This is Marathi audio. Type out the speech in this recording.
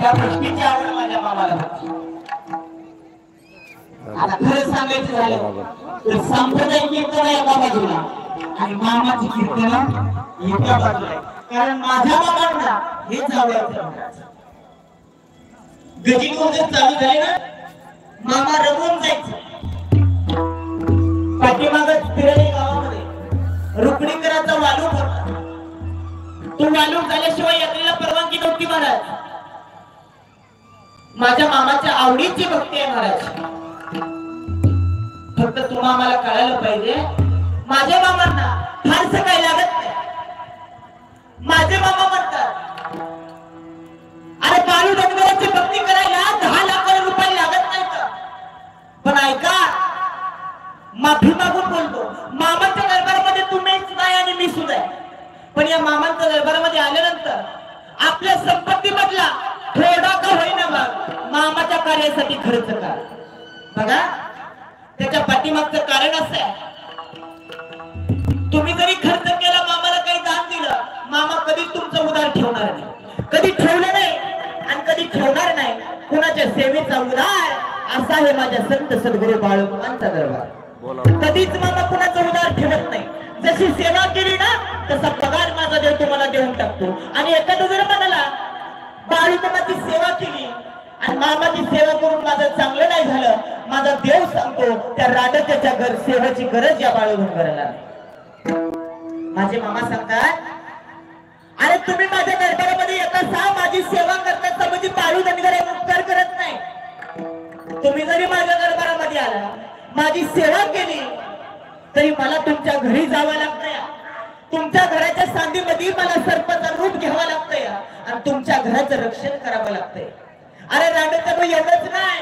त्या गोष्टीची आवड माझ्या मामाला होती. आता खरं सांगायचं झालं तर सांप्रदायिक कीर्तन एका बाजूला आणि मामाची कीर्तन एका बाजूला. कारण माझ्या मामांना हेच आवडायचं. गजिंग चालू झाले ना मामा रमून जायचं. पाठीमागच फिरले गावामध्ये रुक्मिणीकरांचा वालूक होता. तो वालूक झाल्याशिवाय यात्रेला परवानगी नव्हती महाराज. माझ्या मामाच्या आवडीची भक्ती आहे महाराज. फक्त तुम्हा मला कळायला पाहिजे माझ्या मामांना फारसं काही लागत नाही. माझे मामा म्हणतात अरे बाळू डोंगराची भक्ती करायला 10 लाख रुपये लागत नाही का. पण ऐका माफी मागून बोलतो मामाच्या दरबारामध्ये तुम्हीच नाही आणि मी सुद्धा आहे. पण या मामांच्या दरबारामध्ये आल्यानंतर आपल्या संपत्ती मधला थोडा का होईना भाग मामाच्या कार्यासाठी खर्च करा. बघा त्याच्या पाठीमागचं कारण असं आहे तुम्ही जरी खर्च केला मामाला काही दान दिलं मामा कधीच तुमचं उधार ठेवणार नाही. कधी ठेवलं नाही आणि कधी ठेवणार नाही. कुणाच्या सेवेचा उधार असा आहे माझ्या संत सद्गुरू बाळूमामांचा दरबार. कधीच मामा कुणाचा उधार ठेवत नाही. जशी सेवा केली ना तसा पगार माझा देव तुम्हाला देऊन टाकतो. आणि एखादा जर म्हणाला बाळूमामाची सेवा केली आणि मामाची सेवा करून माझं चांगलं नाही झालं माझा देव सांगतो त्या राडत्याच्या घर सेवेची गरज या बाळूमामाला. माझे मामा सांगतात अरे तुम्ही माझ्या दरबारामध्ये येता माझी सेवा करण्याचा म्हणजे बाळू धनगर उपकार करत नाही. तुम्ही जरी माझ्या दरबारामध्ये आला माझी सेवा केली तरी मला तुमच्या घरी जावं लागतंय. तुमच्या घराच्या सांधीमध्ये मला सर्पाचं रूप घ्यावं लागतंय आणि तुमच्या घराचं रक्षण करावं लागतंय. अरे रांडचं एवढंच नाही